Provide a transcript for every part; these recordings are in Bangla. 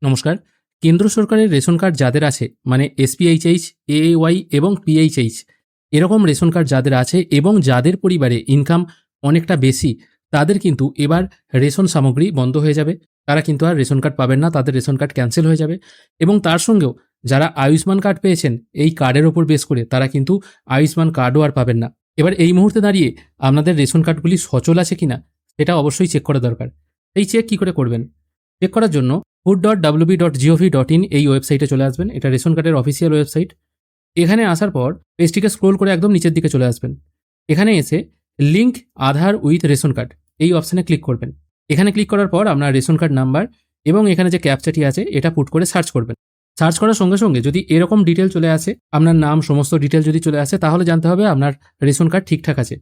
নমস্কার। কেন্দ্র সরকারের রেশন কার্ড যাদের আছে মানে এসপিএইচএইচ, এএওয়াই এবং পিএইচএইচ এরকম রেশন কার্ড যাদের আছে এবং যাদের পরিবারে ইনকাম অনেকটা বেশি, তাদের কিন্তু এবার রেশন সামগ্রী বন্ধ হয়ে যাবে। তারা কিন্তু আর রেশন কার্ড পাবেন না, তাদের রেশন কার্ড ক্যান্সেল হয়ে যাবে। এবং তার সঙ্গেও যারা আয়ুষ্মান কার্ড পেয়েছেন এই কার্ডের ওপর বেস করে, তারা কিন্তু আয়ুষ্মান কার্ডও আর পাবেন না। এবার এই মুহূর্তে দাঁড়িয়ে আপনাদের রেশন কার্ডগুলি সচল আছে কিনা সেটা অবশ্যই চেক করা দরকার। এই চেক কী করে করবেন? চেক করার জন্য food.wb.gov.in এই ওয়েবসাইটে চলে আসবেন। এটা রেশন কার্ডের অফিসিয়াল ওয়েবসাইট। এখানে আসার পর পেজটিকে স্ক্রোল করে একদম নিচের দিকে চলে আসবেন। এখানে এসে link Aadhaar with ration card এই অপশানে ক্লিক করবেন। এখানে ক্লিক করার পর আপনার রেশন কার্ড নাম্বার এবং এখানে যে ক্যাপচাটি আছে এটা পুট করে সার্চ করবেন। সার্চ করার সঙ্গে সঙ্গে যদি এরকম ডিটেল চলে আসে, আপনার নাম সমস্ত ডিটেল যদি চলে আসে, তাহলে জানতে হবে আপনার রেশন কার্ড ঠিকঠাক আছে।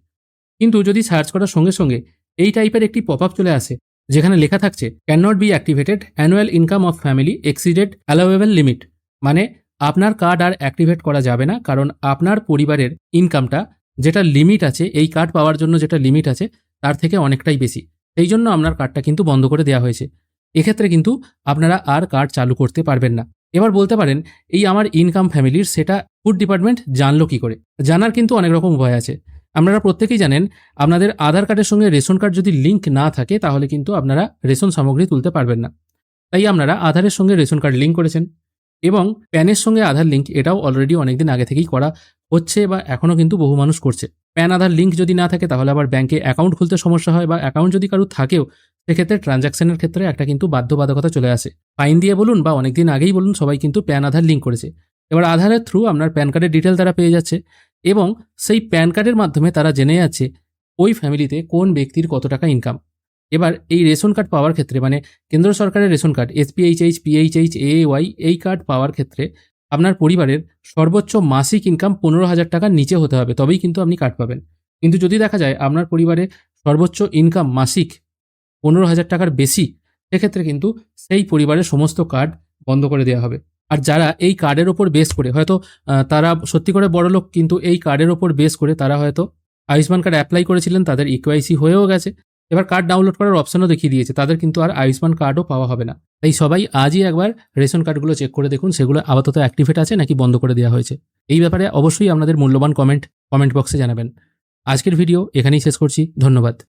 কিন্তু যদি সার্চ করার সঙ্গে সঙ্গে এই টাইপের একটি পপ আপ চলে আসে যেখানে লেখা থাকছে can not be activated, annual income of family exceeded allowable limit, মানে আপনার কার্ড আর অ্যাক্টিভেট করা যাবে না, কারণ আপনার পরিবারের ইনকামটা যেটা লিমিট আছে, এই কার্ড পাওয়ার জন্য যেটা লিমিট আছে তার থেকে অনেকটাই বেশি। সেই জন্য আপনার কার্ডটা কিন্তু বন্ধ করে দেওয়া হয়েছে। এক্ষেত্রে কিন্তু আপনারা আর কার্ড চালু করতে পারবেন না। এবার বলতে পারেন এই আমার ইনকাম ফ্যামিলির, সেটা ফুড ডিপার্টমেন্ট জানলো কি করে? জানার কিন্তু অনেক রকম উপায় আছে। আপনারা প্রত্যেকেই জানেন আপনাদের আধার কার্ডের সঙ্গে রেশন কার্ড যদি লিঙ্ক না থাকে তাহলে কিন্তু আপনারা রেশন সামগ্রী তুলতে পারবেন না। তাই আপনারা আধারের সঙ্গে রেশন কার্ড লিঙ্ক করেছেন এবং প্যানের সঙ্গে আধার লিঙ্ক, এটাও অলরেডি অনেকদিন আগে থেকেই করা হচ্ছে বা এখনও কিন্তু বহু মানুষ করছে। প্যান আধার লিঙ্ক যদি না থাকে তাহলে আবার ব্যাংকে অ্যাকাউন্ট খুলতে সমস্যা হয়, বা অ্যাকাউন্ট যদি কারোর থাকেও সেক্ষেত্রে ট্রানজ্যাকশনের ক্ষেত্রে একটা কিন্তু বাধ্যবাধকতা চলে আসে। ফাইন দিয়ে বলুন বা অনেকদিন আগেই বলুন, সবাই কিন্তু প্যান আধার লিঙ্ক করেছে। এবার আধারের থ্রু আপনার প্যান কার্ডের ডিটেল তারা পেয়ে যাচ্ছে এবং সেই প্যান কার্ডের মাধ্যমে তারা জেনে যাচ্ছে ওই ফ্যামিলিতে কোন ব্যক্তির কত টাকা ইনকাম। এবার এই রেশন কার্ড পাওয়ার ক্ষেত্রে, মানে কেন্দ্র সরকারের ration card SPHH, PHH, AAY এই কার্ড পাওয়ার ক্ষেত্রে আপনার পরিবারের সর্বোচ্চ মাসিক ইনকাম 15,000 টাকার নিচে হতে হবে, তবেই কিন্তু আপনি কার্ড পাবেন। কিন্তু যদি দেখা যায় আপনার পরিবারে সর্বোচ্চ ইনকাম মাসিক 15,000 টাকার বেশি, সেক্ষেত্রে কিন্তু সেই পরিবারের সমস্ত কার্ড বন্ধ করে দেওয়া হবে। আর যারা এই কার্ডের ওপর বেস করে হয়তো তারা সত্যি করে বড়লোক, কিন্তু এই কার্ডের ওপর বেস করে তারা হয়তো আয়ুষ্মান কার্ড অ্যাপ্লাই করেছিলেন, তাদের ইকেওয়াইসি হয়েও গেছে, এবার কার্ড ডাউনলোড করার অপশনও দেখিয়ে দিয়েছে, তাদের কিন্তু আর আয়ুষ্মান কার্ডও পাওয়া হবে না। তাই সবাই আজই একবার রেশন কার্ডগুলো চেক করে দেখুন সেগুলো আপাতত অ্যাক্টিভেট আছে নাকি বন্ধ করে দেওয়া হয়েছে। এই ব্যাপারে অবশ্যই আপনাদের মূল্যবান কমেন্ট বক্সে জানাবেন। আজকের ভিডিও এখানেই শেষ করছি। ধন্যবাদ।